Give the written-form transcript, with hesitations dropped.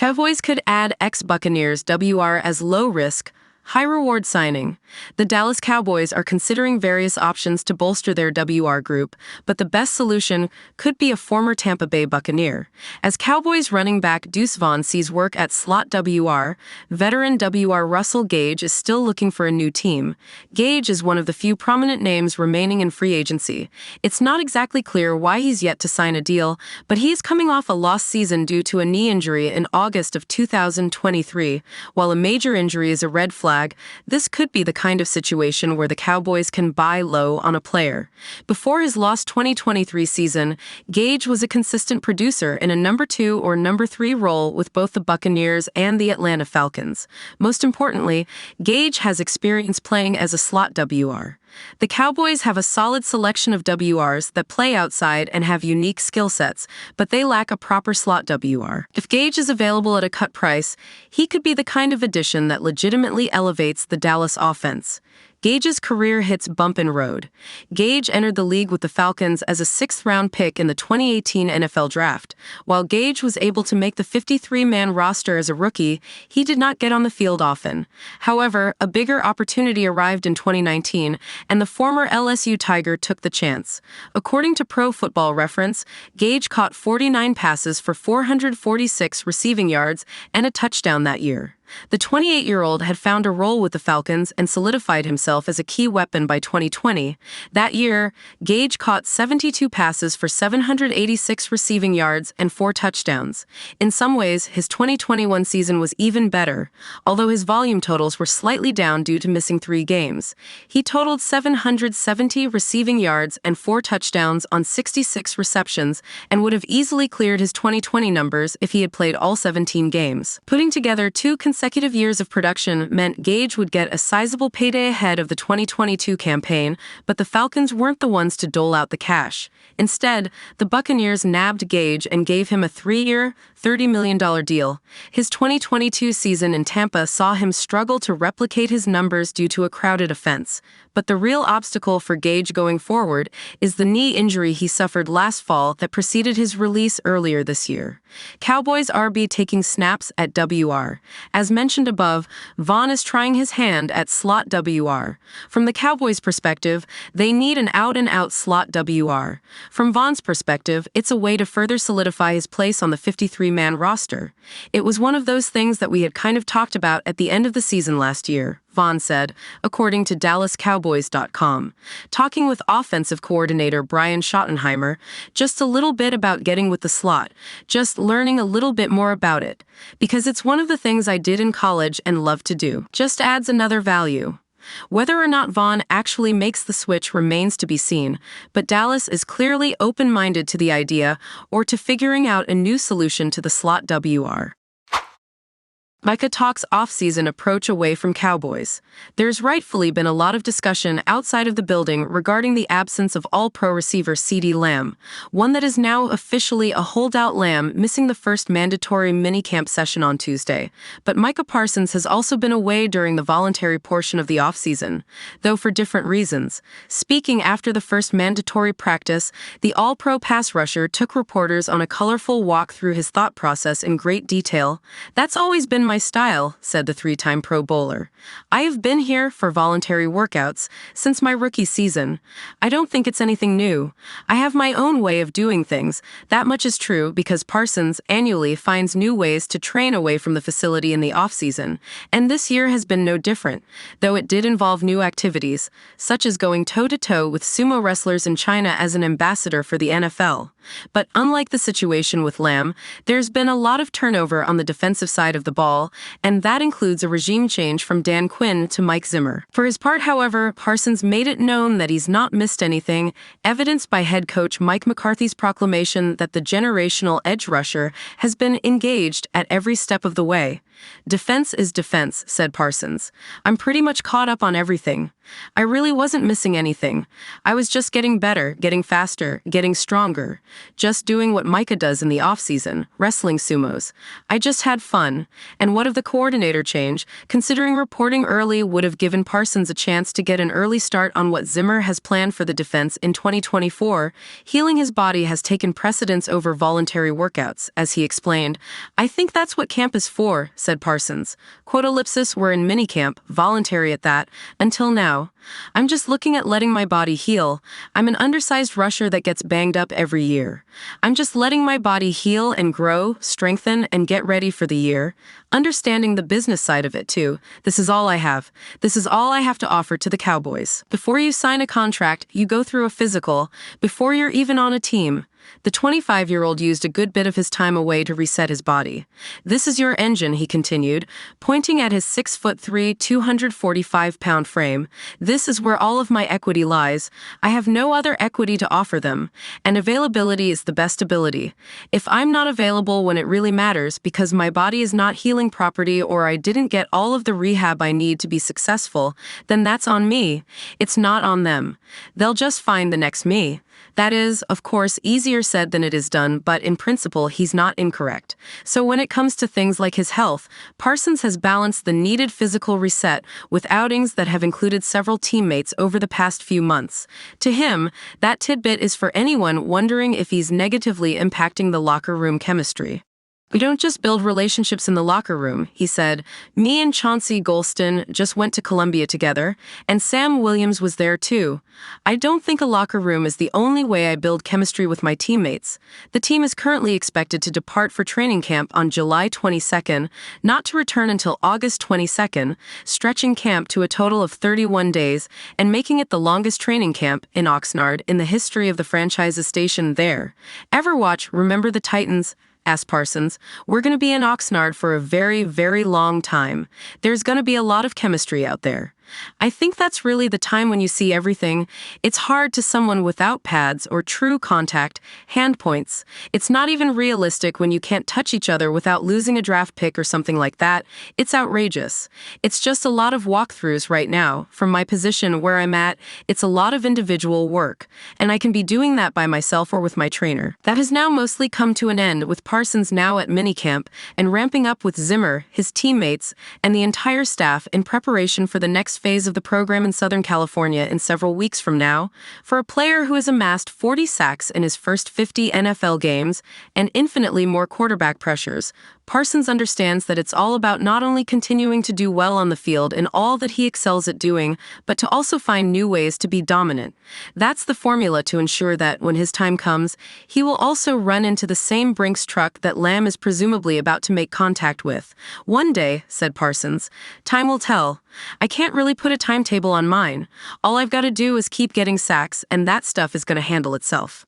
Cowboys could add ex-Buccaneers WR as low-risk, high-reward signing. The Dallas Cowboys are considering various options to bolster their WR group, but the best solution could be a former Tampa Bay Buccaneer. As Cowboys running back Vaughn sees work at slot WR, veteran WR Russel Gage is still looking for a new team. Gage is one of the few prominent names remaining in free agency. It's not exactly clear why he's yet to sign a deal, but he's coming off a lost season due to a knee injury in August of 2023. While a major injury is a red flag, this could be the kind of situation where the Cowboys can buy low on a player. Before his lost 2023 season, Gage was a consistent producer in a number 2 or number 3 role with both the Buccaneers and the Atlanta Falcons. Most importantly, Gage has experience playing as a slot WR. The Cowboys have a solid selection of WRs that play outside and have unique skill sets, but they lack a proper slot WR. If Gage is available at a cut price, he could be the kind of addition that legitimately elevates the Dallas offense. Gage's career hits bump in road. Gage entered the league with the Falcons as a 6th-round pick in the 2018 NFL Draft. While Gage was able to make the 53-man roster as a rookie, he did not get on the field often. However, a bigger opportunity arrived in 2019, and the former LSU Tiger took the chance. According to Pro Football Reference, Gage caught 49 passes for 446 receiving yards and a touchdown that year. The 28-year-old had found a role with the Falcons and solidified himself as a key weapon by 2020. That year, Gage caught 72 passes for 786 receiving yards and 4 touchdowns. In some ways, his 2021 season was even better, although his volume totals were slightly down due to missing 3 games. He totaled 770 receiving yards and 4 touchdowns on 66 receptions and would have easily cleared his 2020 numbers if he had played all 17 games. Putting together 2 consecutive years of production meant Gage would get a sizable payday ahead of the 2022 campaign, but the Falcons weren't the ones to dole out the cash. Instead, the Buccaneers nabbed Gage and gave him a 3-year, $30 million deal. His 2022 season in Tampa saw him struggle to replicate his numbers due to a crowded offense. But the real obstacle for Gage going forward is the knee injury he suffered last fall that preceded his release earlier this year. Cowboys RB taking snaps at WR. As mentioned above, Vaughn is trying his hand at slot WR. From the Cowboys' perspective, they need an out-and-out slot WR. From Vaughn's perspective, it's a way to further solidify his place on the 53-man roster. It was one of those things that we had kind of talked about at the end of the season last year, Vaughn said, according to DallasCowboys.com. Talking with offensive coordinator Brian Schottenheimer, just a little bit about getting with the slot, just learning a little bit more about it, because it's one of the things I did in college and love to do. Just adds another value. Whether or not Vaughn actually makes the switch remains to be seen, but Dallas is clearly open-minded to the idea or to figuring out a new solution to the slot WR. Micah talks offseason approach away from Cowboys. There's rightfully been a lot of discussion outside of the building regarding the absence of all-pro receiver CeeDee Lamb, one that is now officially a holdout Lamb missing the first mandatory minicamp session on Tuesday. But Micah Parsons has also been away during the voluntary portion of the offseason, though for different reasons. Speaking after the first mandatory practice, the all-pro pass rusher took reporters on a colorful walk through his thought process in great detail. "That's always been my style," said the 3-time Pro Bowler. "I have been here for voluntary workouts since my rookie season. I don't think it's anything new. I have my own way of doing things. That much is true because Parsons annually finds new ways to train away from the facility in the offseason, and this year has been no different, though it did involve new activities, such as going toe-to-toe with sumo wrestlers in China as an ambassador for the NFL. But unlike the situation with Lamb, there's been a lot of turnover on the defensive side of the ball, and that includes a regime change from Dan Quinn to Mike Zimmer. For his part, however, Parsons made it known that he's not missed anything, evidenced by head coach Mike McCarthy's proclamation that the generational edge rusher has been engaged at every step of the way. "Defense is defense," said Parsons. "I'm pretty much caught up on everything. I really wasn't missing anything. I was just getting better, getting faster, getting stronger. Just doing what Micah does in the offseason, wrestling sumos. I just had fun. And what of the coordinator change, considering reporting early would have given Parsons a chance to get an early start on what Zimmer has planned for the defense in 2024, healing his body has taken precedence over voluntary workouts, as he explained. I think that's what camp is for, said Parsons. Quote ellipsis, we're in minicamp, voluntary at that, until now. I'm just looking at letting my body heal. I'm an undersized rusher that gets banged up every year. I'm just letting my body heal and grow, strengthen, and get ready for the year. Understanding the business side of it, too. This is all I have. This is all I have to offer to the Cowboys. Before you sign a contract, you go through a physical. Before you're even on a team. The 25-year-old used a good bit of his time away to reset his body. This is your engine, he continued, pointing at his 6'3", 245-pound frame. This is where all of my equity lies. I have no other equity to offer them, and availability is the best ability. If I'm not available when it really matters because my body is not healing properly or I didn't get all of the rehab I need to be successful, then that's on me. It's not on them. They'll just find the next me. That is, of course, easier said than it is done, but in principle, he's not incorrect. So when it comes to things like his health, Parsons has balanced the needed physical reset with outings that have included several teammates over the past few months. To him, that tidbit is for anyone wondering if he's negatively impacting the locker room chemistry. We don't just build relationships in the locker room, he said. Me and Chauncey Golston just went to Columbia together, and Sam Williams was there too. I don't think a locker room is the only way I build chemistry with my teammates. The team is currently expected to depart for training camp on July 22nd, not to return until August 22nd, stretching camp to a total of 31 days and making it the longest training camp in Oxnard in the history of the franchise's station there. Ever watch Remember the Titans? Asked Parsons. We're going to be in Oxnard for a very, very long time. There's going to be a lot of chemistry out there. I think that's really the time when you see everything. It's hard to someone without pads or true contact, hand points. It's not even realistic when you can't touch each other without losing a draft pick or something like that. It's outrageous. It's just a lot of walkthroughs right now. From my position where I'm at, it's a lot of individual work, and I can be doing that by myself or with my trainer. That has now mostly come to an end with Parsons now at minicamp and ramping up with Zimmer, his teammates, and the entire staff in preparation for the next phase of the program in Southern California in several weeks from now. For a player who has amassed 40 sacks in his first 50 NFL games and infinitely more quarterback pressures, Parsons understands that it's all about not only continuing to do well on the field in all that he excels at doing, but to also find new ways to be dominant. That's the formula to ensure that, when his time comes, he will also run into the same Brinks truck that Lamb is presumably about to make contact with. One day, said Parsons, time will tell. I can't really put a timetable on mine. All I've got to do is keep getting sacks, and that stuff is going to handle itself.